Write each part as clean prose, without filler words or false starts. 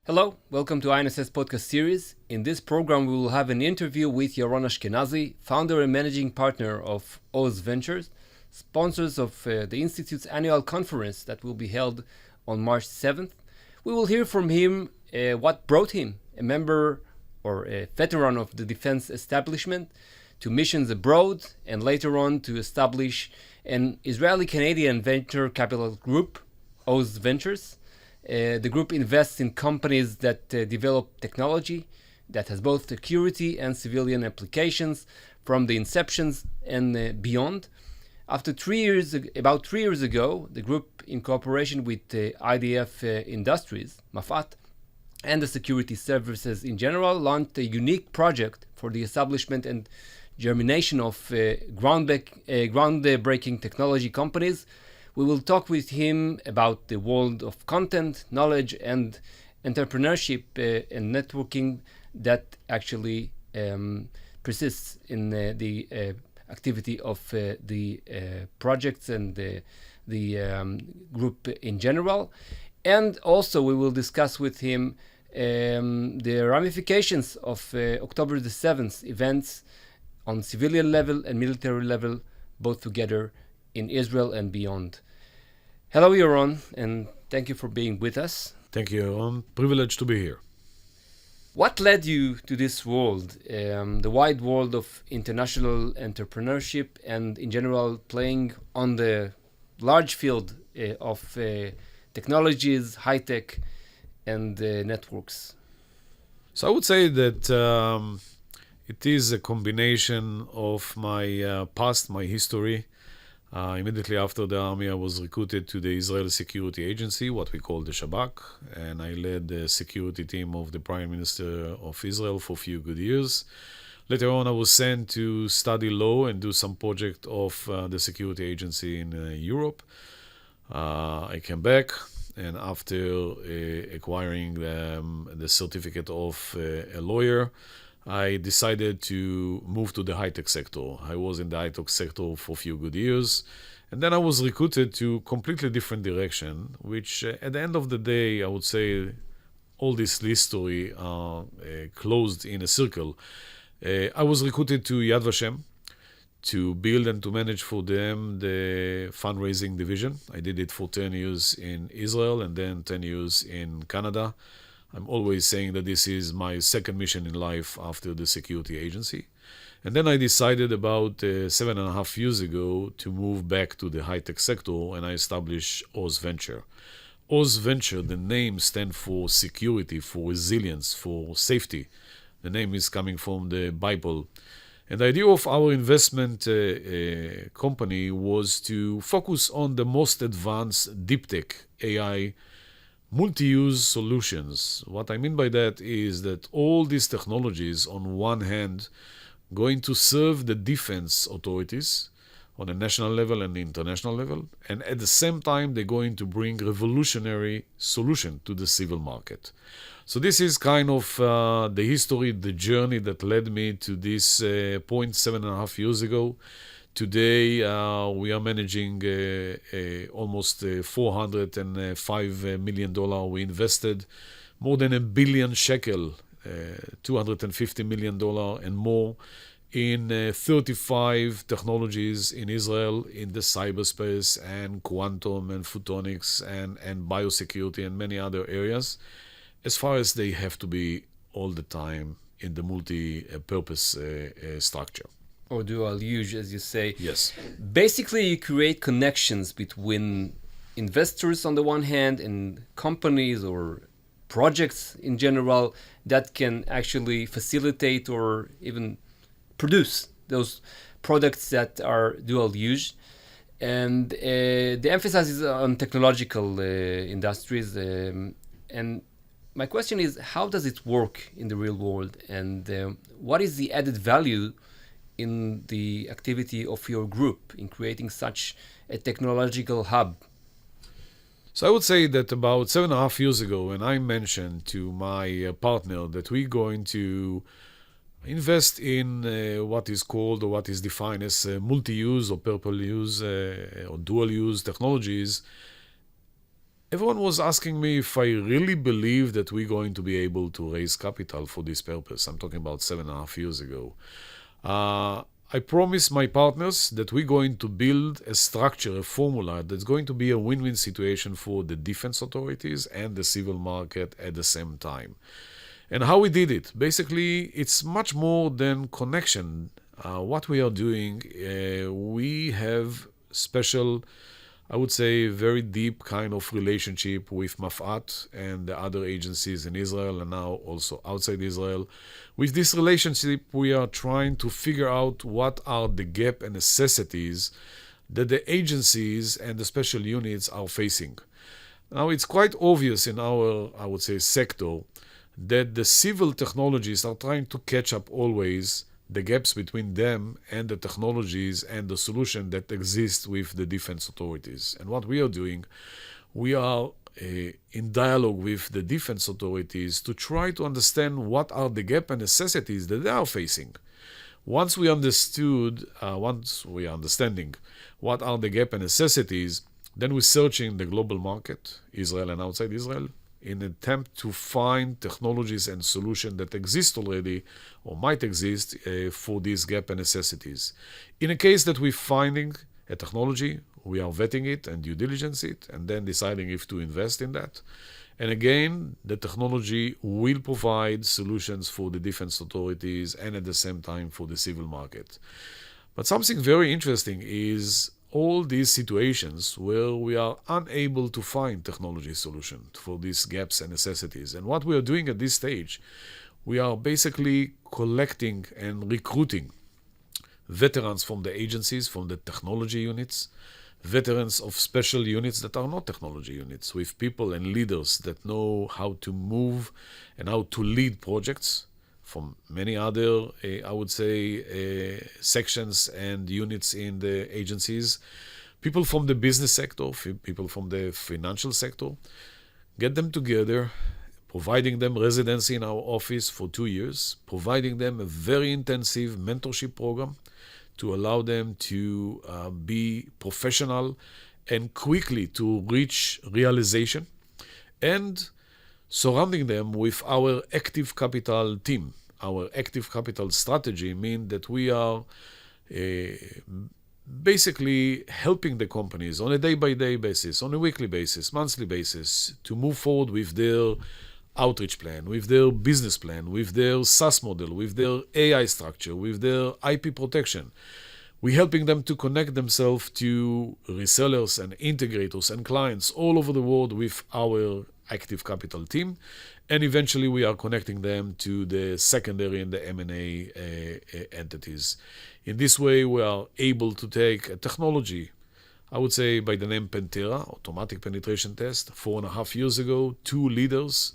Hello, welcome to INSS podcast series. In this program, we will have an interview with Yaron Ashkenazi, founder and managing partner of AWZ Ventures, sponsors of the Institute's annual conference that will be held on March 7th. We will hear from him what brought him, a member or a veteran of the defense establishment, to missions abroad and later on to establish an Israeli-Canadian venture capital group, AWZ Ventures. The group invests in companies that develop technology that has both security and civilian applications from the inceptions and beyond. About 3 years ago, the group, in cooperation with IDF Industries, Mafat, and the security services in general, launched a unique project for the establishment and germination of groundbreaking technology companies. We will talk with him about the world of content, knowledge, and entrepreneurship and networking that actually persists in the activity of the projects and the group in general. And also we will discuss with him the ramifications of October the 7th events on civilian level and military level, both together in Israel and beyond. Hello, Yaron, and thank you for being with us. Thank you, Yaron. Privileged to be here. What led you to this world, the wide world of international entrepreneurship and, in general, playing on the large field of technologies, high-tech, and networks? So I would say that it is a combination of my past, my history. Immediately after the army, I was recruited to the Israeli Security Agency, what we call the Shabak, and I led the security team of the Prime Minister of Israel for a few good years. Later on, I was sent to study law and do some project of the security agency in Europe. I came back, and after acquiring the certificate of a lawyer, I decided to move to the high-tech sector. I was in the high-tech sector for a few good years. And then I was recruited to a completely different direction, which at the end of the day, I would say all this history closed in a circle. I was recruited to Yad Vashem to build and to manage for them the fundraising division. I did it for 10 years in Israel and then 10 years in Canada. I'm always saying that this is my second mission in life after the security agency. And then I decided about 7.5 years ago to move back to the high-tech sector, and I established AWZ Venture. AWZ Venture, the name stands for security, for resilience, for safety. The name is coming from the Bible. And the idea of our investment company was to focus on the most advanced deep tech AI multi-use solutions. What I mean by that is that all these technologies, on one hand, going to serve the defense authorities on a national level and international level, and at the same time, they're going to bring revolutionary solution to the civil market. So this is kind of the history, the journey that led me to this point 7.5 years ago. Today, we are managing almost $405 million. We invested more than $1 billion shekel, $250 million and more in 35 technologies in Israel in the cyberspace and quantum and photonics and biosecurity and many other areas, as far as they have to be all the time in the multi-purpose structure. Or dual use, as you say. Yes. Basically, you create connections between investors on the one hand and companies or projects in general that can actually facilitate or even produce those products that are dual use. And the emphasis is on technological industries. And my question is, how does it work in the real world? And what is the added value in the activity of your group in creating such a technological hub? So I would say that about 7.5 years ago, when I mentioned to my partner that we're going to invest in what is called or what is defined as multi-use or purple use or dual use technologies, everyone was asking me if I really believe that we're going to be able to raise capital for this purpose. I'm talking about 7.5 years ago. I promised my partners that we're going to build a structure, a formula that's going to be a win-win situation for the defense authorities and the civil market at the same time. And how we did it? Basically, it's much more than connection. What we are doing, we have special, I would say, very deep kind of relationship with Mafat and the other agencies in Israel and now also outside Israel. With this relationship, we are trying to figure out what are the gap and necessities that the agencies and the special units are facing. Now, it's quite obvious in our, I would say, sector that the civil technologies are trying to catch up always the gaps between them and the technologies and the solution that exists with the defense authorities. And what we are doing, we are in dialogue with the defense authorities to try to understand what are the gap and necessities that they are facing. Once we are understanding what are the gap and necessities, then we're searching the global market, Israel and outside Israel, in an attempt to find technologies and solutions that exist already or might exist for these gap and necessities. In a case that we're finding a technology, we are vetting it and due diligence it and then deciding if to invest in that. And again, the technology will provide solutions for the defense authorities and at the same time for the civil market. But something very interesting is all these situations where we are unable to find technology solution for these gaps and necessities. And what we are doing at this stage, we are basically collecting and recruiting veterans from the agencies, from the technology units, veterans of special units that are not technology units, with people and leaders that know how to move and how to lead projects from many other, I would say, sections and units in the agencies, people from the business sector, people from the financial sector, get them together, providing them residency in our office for 2 years, providing them a very intensive mentorship program to allow them to be professional and quickly to reach realization, and surrounding them with our active capital team. Our active capital strategy means that we are basically helping the companies on a day-by-day basis, on a weekly basis, monthly basis, to move forward with their outreach plan, with their business plan, with their SaaS model, with their AI structure, with their IP protection. We're helping them to connect themselves to resellers and integrators and clients all over the world with our active capital team. And eventually we are connecting them to the secondary and the M&A entities. In this way, we are able to take a technology, I would say by the name Pentera, automatic penetration test, 4.5 years ago, 2 leaders,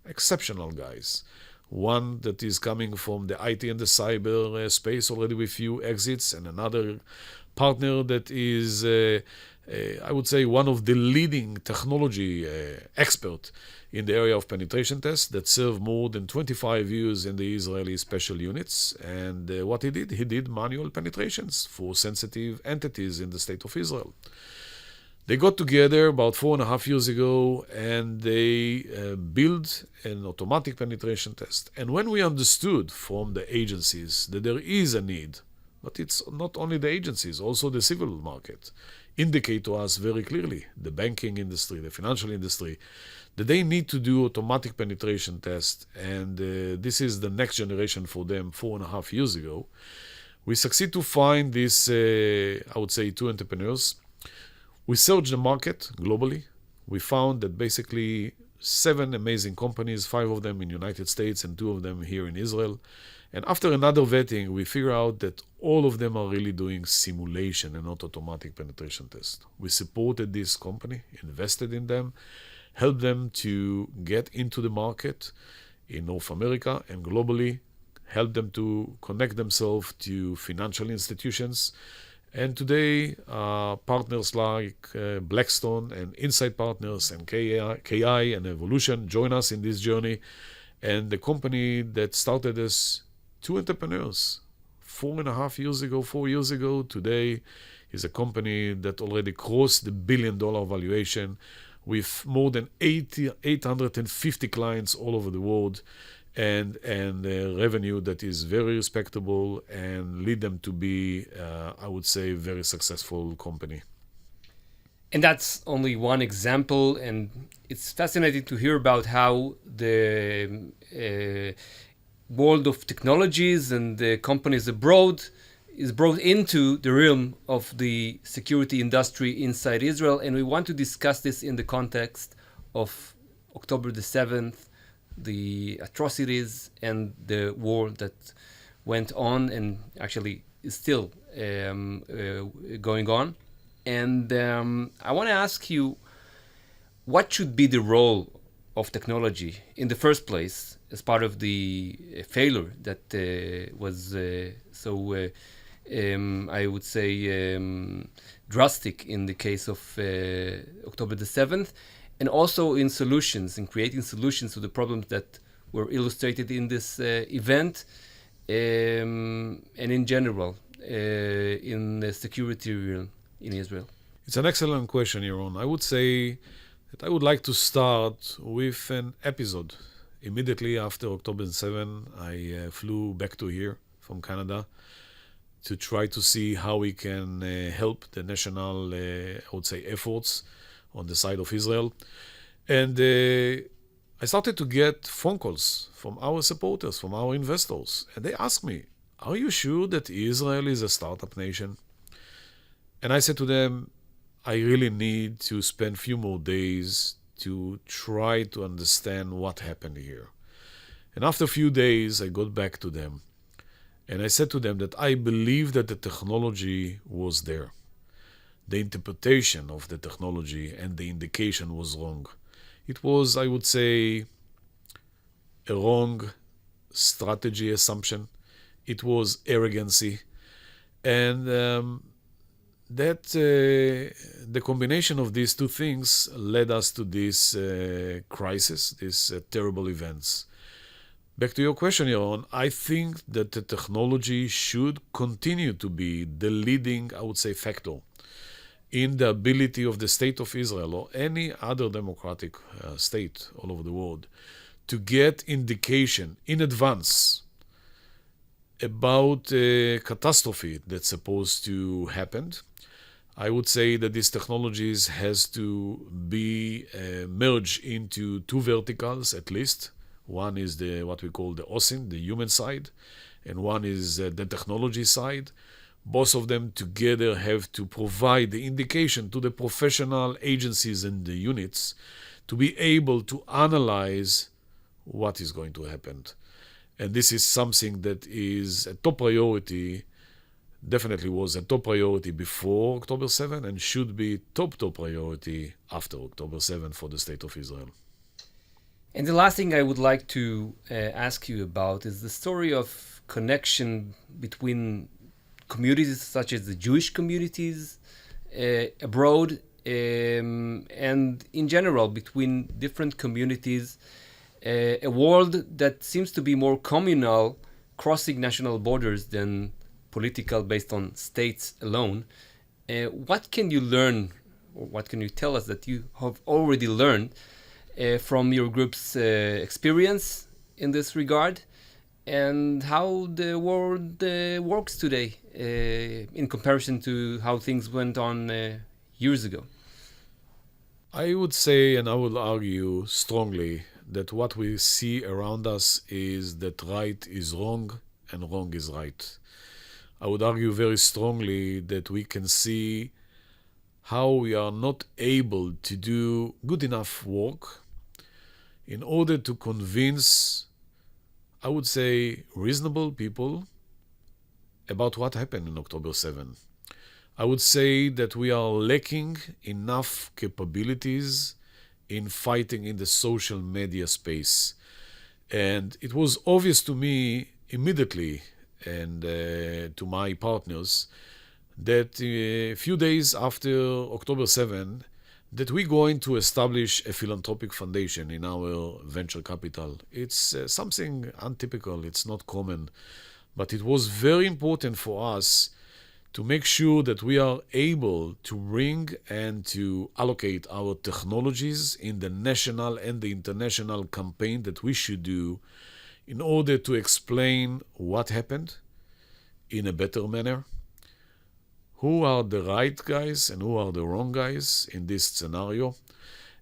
exceptional guys. One that is coming from the IT and the cyber space, already with few exits, and another partner that is, I would say, one of the leading technology expert in the area of penetration tests that served more than 25 years in the Israeli special units. And what he did manual penetrations for sensitive entities in the state of Israel. They got together about 4.5 years ago and they built an automatic penetration test. And when we understood from the agencies that there is a need, but it's not only the agencies, also the civil market, indicate to us very clearly, the banking industry, the financial industry, that they need to do automatic penetration tests. And this is the next generation for them 4.5 years ago. We succeed to find these, I would say, 2 entrepreneurs. We searched the market globally. We found that basically 7 amazing companies, 5 of them in the United States and 2 of them here in Israel. And after another vetting, we figure out that all of them are really doing simulation and not automatic penetration test. We supported this company, invested in them, helped them to get into the market in North America and globally, helped them to connect themselves to financial institutions. And today, partners like Blackstone and Insight Partners and KI and Evolution join us in this journey. And the company that started as 2 entrepreneurs 4.5 years ago, 4 years ago, today is a company that already crossed the $1 billion valuation with more than 850 clients all over the world, and revenue that is very respectable and lead them to be, I would say, a very successful company. And that's only one example, and it's fascinating to hear about how the world of technologies and the companies abroad is brought into the realm of the security industry inside Israel. And we want to discuss this in the context of October the 7th, the atrocities and the war that went on and actually is still going on. And I want to ask you, what should be the role of technology in the first place as part of the failure that was so, I would say, drastic in the case of October the 7th, and also in solutions, in creating solutions to the problems that were illustrated in this event, and in general, in the security realm in Israel? It's an excellent question, Yaron. I would say that I would like to start with an episode. Immediately after October 7, I flew back to here from Canada to try to see how we can help the national, I would say, efforts on the side of Israel. And I started to get phone calls from our supporters, from our investors. And they asked me, are you sure that Israel is a startup nation? And I said to them, I really need to spend a few more days to try to understand what happened here. And after a few days, I got back to them. And I said to them that I believe that the technology was there. The interpretation of the technology and the indication was wrong. It was, I would say, a wrong strategy assumption. It was arrogancy. And that the combination of these two things led us to this crisis, these terrible events. Back to your question, Yaron, I think that the technology should continue to be the leading, I would say, factor in the ability of the state of Israel or any other democratic state all over the world to get indication in advance about a catastrophe that's supposed to happen. I would say that these technologies has to be merged into two verticals at least. One is what we call the OSINT, the human side, and one is the technology side. Both of them together have to provide the indication to the professional agencies and the units to be able to analyze what is going to happen. And this is something that is a top priority, definitely was a top priority before October 7 and should be top priority after October 7 for the state of Israel. And the last thing I would like to ask you about is the story of connection between communities such as the Jewish communities abroad and in general between different communities, a world that seems to be more communal, crossing national borders than political based on states alone. What can you learn, or what can you tell us that you have already learned from your group's experience in this regard, and how the world works today in comparison to how things went on years ago? I would say, and I would argue strongly, that what we see around us is that right is wrong and wrong is right. I would argue very strongly that we can see how we are not able to do good enough work in order to convince, I would say, reasonable people about what happened in October 7. I would say that we are lacking enough capabilities in fighting in the social media space. And it was obvious to me immediately and to my partners that a few days after October 7, that we're going to establish a philanthropic foundation in our venture capital. It's something untypical, it's not common, but it was very important for us to make sure that we are able to bring and to allocate our technologies in the national and the international campaign that we should do in order to explain what happened in a better manner, who are the right guys and who are the wrong guys in this scenario.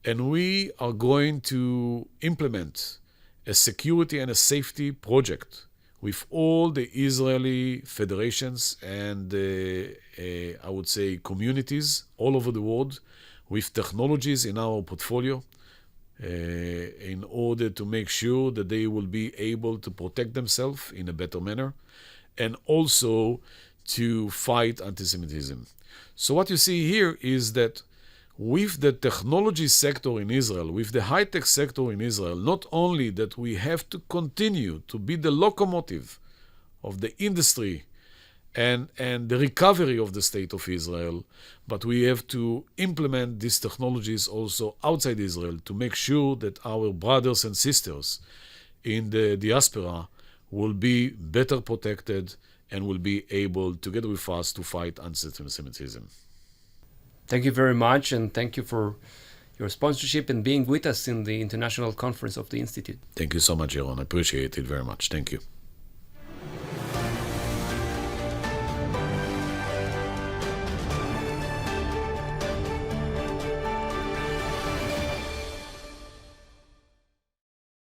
And we are going to implement a security and a safety project with all the Israeli federations and I would say communities all over the world, with technologies in our portfolio in order to make sure that they will be able to protect themselves in a better manner and also to fight anti-Semitism. So what you see here is that with the technology sector in Israel, with the high-tech sector in Israel, not only that we have to continue to be the locomotive of the industry and the recovery of the state of Israel, but we have to implement these technologies also outside Israel to make sure that our brothers and sisters in the diaspora will be better protected and will be able, together with us, to fight anti-Semitism. Thank you very much, and thank you for your sponsorship and being with us in the International Conference of the Institute. Thank you so much, Yaron. I appreciate it very much. Thank you.